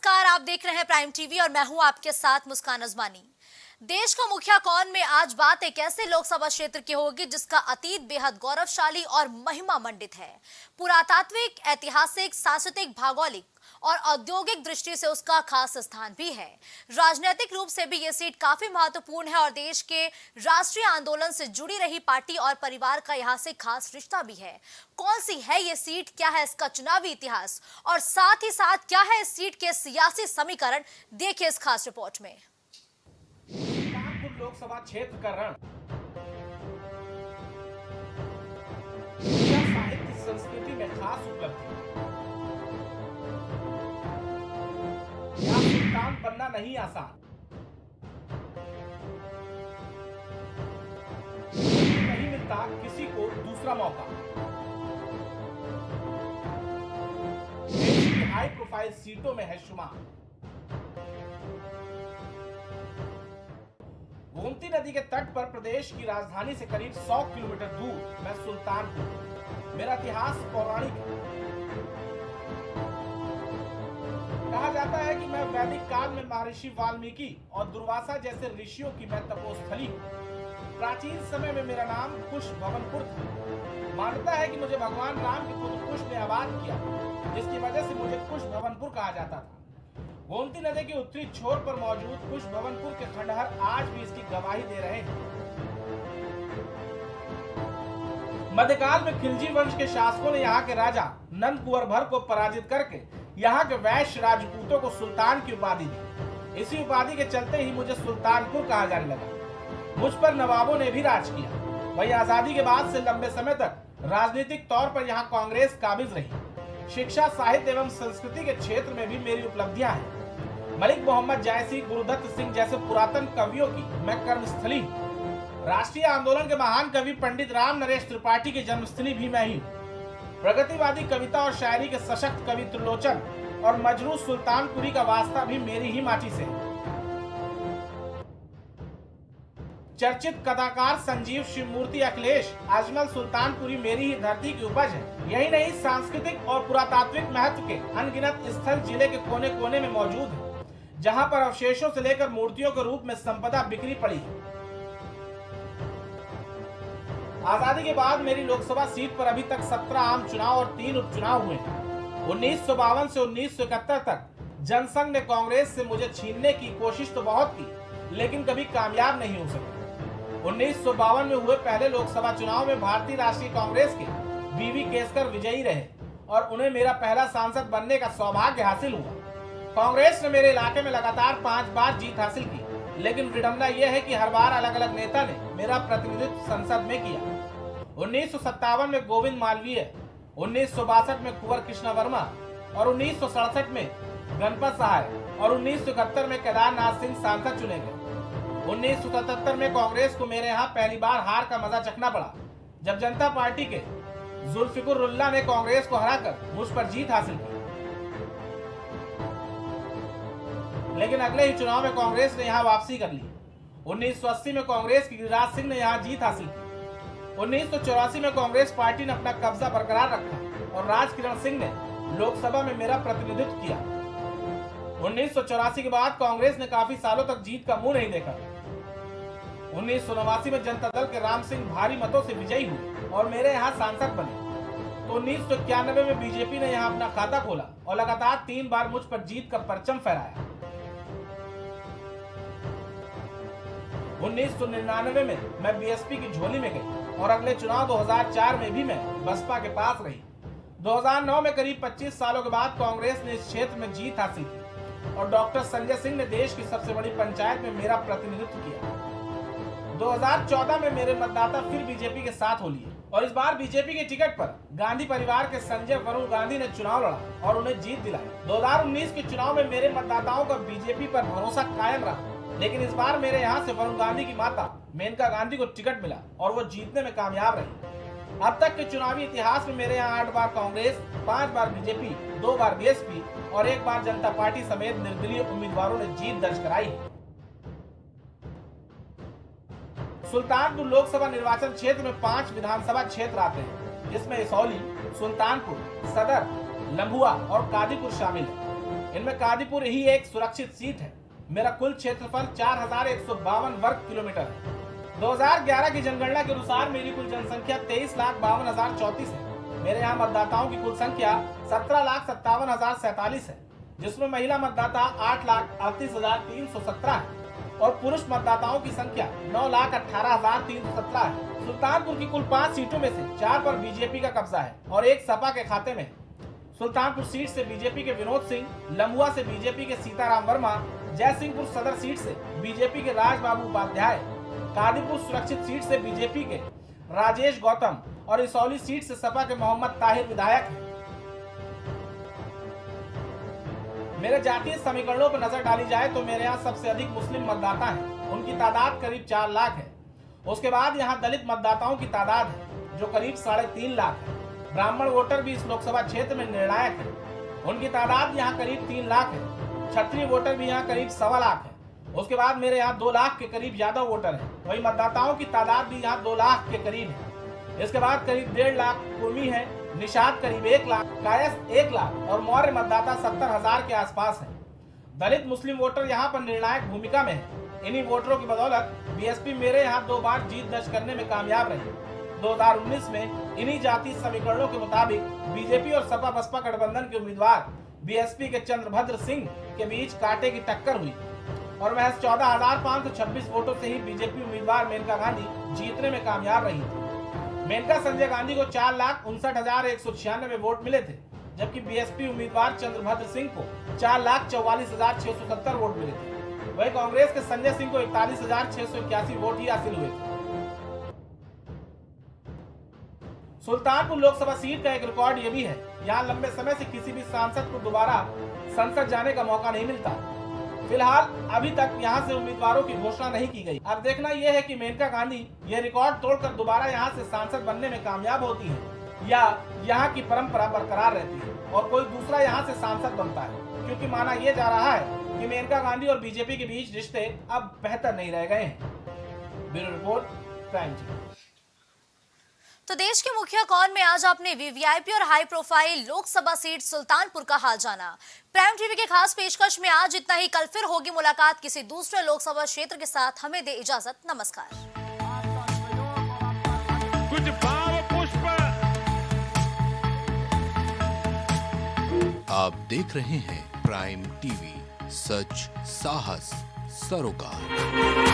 नमस्कार, आप देख रहे हैं प्राइम टीवी और मैं हूं आपके साथ मुस्कान अजमानी। देश का मुखिया कौन में आज बात एक ऐसे लोकसभा क्षेत्र की होगी जिसका अतीत बेहद गौरवशाली और महिमा मंडित है। पुरातात्विक, ऐतिहासिक, सांस्कृतिक, भौगोलिक और औद्योगिक दृष्टि से उसका खास स्थान भी है। राजनीतिक रूप से भी ये सीट काफी महत्वपूर्ण है और देश के राष्ट्रीय आंदोलन से जुड़ी रही पार्टी और परिवार का यहाँ से खास रिश्ता भी है। कौन सी है ये सीट, क्या है इसका चुनावी इतिहास और साथ ही साथ क्या है इस सीट के सियासी समीकरण, देखिए इस खास रिपोर्ट में। कानपुर लोकसभा क्षेत्र का रण साहित्य संस्कृति में खास उपलब्धि। यहाँ सुल्तान बनना नहीं आसान, नहीं मिलता किसी को दूसरा मौका। देश की हाई प्रोफाइल सीटों में है शुमार। गोमती नदी के तट पर प्रदेश की राजधानी से करीब 100 किलोमीटर दूर मैं सुल्तानपुर। मेरा इतिहास पौराणिक है। कहा जाता है कि मैं वैदिक काल में महर्षि वाल्मीकि और दुर्वासा जैसे ऋषियों की मैं तपोस्थली हूँ। प्राचीन समय में मेरा नाम कुश भवनपुर था। मान्यता है कि मुझे भगवान राम के पुत्र कुश ने आबाद किया, जिसकी वजह से मुझे कुश भवनपुर कहा जाता था। गोमती नदी के उत्तरी छोर पर मौजूद कुश भवनपुर के खंडहर आज भी इसकी गवाही दे रहे हैं। मध्यकाल में खिलजी वंश के शासकों ने यहाँ के राजा नंद कुंवर भर को पराजित करके यहाँ के वैश्य राजपूतों को सुल्तान की उपाधि दी। इसी उपाधि के चलते ही मुझे सुल्तानपुर कहा जाने लगा। मुझ पर नवाबों ने भी राज किया। वही आजादी के बाद से लंबे समय तक राजनीतिक तौर पर यहाँ कांग्रेस काबिज रही। शिक्षा, साहित्य एवं संस्कृति के क्षेत्र में भी मेरी उपलब्धियां हैं। मलिक मोहम्मद जायसी, गुरुदत्त सिंह जैसे पुरातन कवियों की मैं कर्मस्थली हूँ। राष्ट्रीय आंदोलन के महान कवि पंडित राम नरेश त्रिपाठी की जन्मस्थली भी मैं ही हूँ। प्रगतिवादी कविता और शायरी के सशक्त कवि त्रिलोचन और मजरू सुल्तानपुरी का वास्ता भी मेरी ही माटी से है। चर्चित कथाकार संजीव शिवमूर्ति अखिलेश अजमल सुल्तानपुरी मेरी ही धरती की उपज है। यही नहीं, सांस्कृतिक और पुरातात्विक महत्व के अनगिनत स्थल जिले के कोने कोने में मौजूद है, जहां पर अवशेषों से लेकर मूर्तियों के रूप में संपदा बिखरी पड़ी है। आजादी के बाद मेरी लोकसभा सीट पर अभी तक 17 आम चुनाव और 3 उपचुनाव हुए हैं। 1952 से 1971 तक जनसंघ ने कांग्रेस से मुझे छीनने की कोशिश तो बहुत की, लेकिन कभी कामयाब नहीं हो सकी। 1952 में हुए पहले लोकसभा चुनाव में भारतीय राष्ट्रीय कांग्रेस के बीवी केसकर विजयी रहे और उन्हें मेरा पहला सांसद बनने का सौभाग्य हासिल हुआ। कांग्रेस ने मेरे इलाके में लगातार 5 बार जीत हासिल की, लेकिन विडंबना यह है कि हर बार अलग अलग नेता ने मेरा प्रतिनिधित्व संसद में किया। 1957 में गोविंद मालवीय, 1962 में कुंवर कृष्ण वर्मा और 1967 में गणपत सहाय और 1971 में केदारनाथ सिंह सांसद चुने गए। 1977 में कांग्रेस को मेरे यहाँ पहली बार हार का मजा चखना पड़ा, जब जनता पार्टी के जुल्फिकुरुल्लाह ने कांग्रेस को हराकर मुझ पर जीत हासिल की। लेकिन अगले ही चुनाव में कांग्रेस ने यहाँ वापसी कर ली। 1980 में कांग्रेस की गिरिराज सिंह ने यहाँ जीत हासिल की। 1984 में कांग्रेस पार्टी ने अपना कब्जा बरकरार रखा और राज किरण सिंह ने लोकसभा में मेरा प्रतिनिधित्व किया। 1984 के बाद कांग्रेस ने काफी सालों तक जीत का मुंह नहीं देखा। 1989 में जनता दल के राम सिंह भारी मतों से विजयी हुए और मेरे यहाँ सांसद बने। तो 1991 में बीजेपी ने यहाँ अपना खाता खोला और लगातार 3 बार मुझ पर जीत का परचम फहराया। 1999 में मैं बीएसपी की झोली में गई और अगले चुनाव 2004 में भी मैं बसपा के पास रही। 2009 में करीब 25 सालों के बाद कांग्रेस ने इस क्षेत्र में जीत हासिल की और डॉक्टर संजय सिंह ने देश की सबसे बड़ी पंचायत में मेरा प्रतिनिधित्व किया। 2014 में मेरे मतदाता फिर बीजेपी के साथ हो लिए और इस बार बीजेपी के टिकट पर गांधी परिवार के संजय वरुण गांधी ने चुनाव लड़ा और उन्हें जीत दिलाई। 2019 के चुनाव में मेरे मतदाताओं का बीजेपी पर भरोसा कायम रहा, लेकिन इस बार मेरे यहाँ से वरुण गांधी की माता मेनका गांधी को टिकट मिला और वो जीतने में कामयाब रही। अब तक के चुनावी इतिहास में मेरे यहाँ 8 बार कांग्रेस, 5 बार बीजेपी, 2 बार बीएसपी और 1 बार जनता पार्टी समेत निर्दलीय उम्मीदवारों ने जीत दर्ज कराई है। सुल्तानपुर लोकसभा निर्वाचन क्षेत्र में 5 विधानसभा क्षेत्र आते हैं, जिसमें इसौली, सुल्तानपुर, सदर, लंबुआ और कादीपुर शामिल है। इनमें कादीपुर ही एक सुरक्षित सीट है। मेरा कुल क्षेत्रफल 4152 वर्ग किलोमीटर है। 2011 की जनगणना के अनुसार मेरी कुल जनसंख्या 23,52,034 है। मेरे यहाँ मतदाताओं की कुल संख्या 17,57,047 है, जिसमें महिला मतदाता 8,38,317 है और पुरुष मतदाताओं की संख्या 9,18,317 है। सुल्तानपुर की कुल 5 सीटों में से 4 पर बीजेपी का कब्जा है और एक सपा के खाते में है। सुल्तानपुर सीट से बीजेपी के विनोद सिंह, लम्बुआ से बीजेपी के सीताराम वर्मा, जयसिंहपुर सदर सीट से बीजेपी के राजबाबू उपाध्याय, कादीपुर सुरक्षित सीट से बीजेपी के राजेश गौतम और इसौली सीट से सपा के मोहम्मद ताहिर विधायक हैं। मेरे जातीय समीकरणों पर नजर डाली जाए तो मेरे यहाँ सबसे अधिक मुस्लिम मतदाता हैं। उनकी तादाद करीब 4 लाख है। उसके बाद यहाँ दलित मतदाताओं की तादाद है जो करीब 3.5 लाख है। ब्राह्मण वोटर भी इस लोकसभा क्षेत्र में निर्णायक है। उनकी तादाद यहाँ करीब 3 लाख है। क्षत्रिय वोटर भी यहाँ करीब 1.25 लाख है। उसके बाद मेरे यहाँ 2 लाख के करीब यादव वोटर हैं। वही मतदाताओं की तादाद भी यहाँ 2 लाख के करीब है। इसके बाद करीब 1.5 लाख कुर्मी है, निषाद करीब 1 लाख, कायस्थ 1 लाख और मौर्य मतदाता 70,000 के आसपास है। दलित मुस्लिम वोटर यहाँ पर निर्णायक भूमिका में है। इन्हीं वोटरों की बदौलत बीएसपी मेरे यहाँ 2 बार जीत दर्ज करने में कामयाब रही। 2019 में इन्हीं जातीय समीकरणों के मुताबिक बीजेपी और सपा बसपा गठबंधन के उम्मीदवार बीएसपी के चंद्रभद्र सिंह के बीच कांटे की टक्कर हुई और महज 14,526 वोटों से ही बीजेपी उम्मीदवार मेनका गांधी जीतने में कामयाब रही थी। मेनका संजय गांधी को 4,59,196 वोट मिले थे, जबकि बीएसपी उम्मीदवार चंद्रभद्र सिंह को 4,44,670 वोट मिले थे। वही कांग्रेस के संजय सिंह को 41,681 वोट ही हासिल हुए थे। सुल्तानपुर लोकसभा सीट का एक रिकॉर्ड ये भी है, यहाँ लंबे समय से किसी भी सांसद को दोबारा संसद जाने का मौका नहीं मिलता। फिलहाल अभी तक यहाँ से उम्मीदवारों की घोषणा नहीं की गई। अब देखना यह है कि मेनका गांधी ये रिकॉर्ड तोड़कर दोबारा यहाँ से सांसद बनने में कामयाब होती है या यहाँ की परंपरा बरकरार रहती है और कोई दूसरा यहाँ से सांसद बनता है, क्योंकि माना यह जा रहा है कि मेनका गांधी और बीजेपी के बीच रिश्ते अब बेहतर नहीं रह गए हैं। Bureau report, prime TV. तो देश के मुखिया कौन में आज आपने वीवीआईपी और high profile Lok Sabha seat Sultanpur का हाल जाना। प्राइम टीवी के खास पेशकश में आज इतना ही। कल फिर होगी मुलाकात किसी दूसरे लोकसभा क्षेत्र के साथ। हमें दे इजाजत, नमस्कार। कुछ भाव पुष्प। आप देख रहे हैं प्राइम टीवी, सच साहस सरोकार।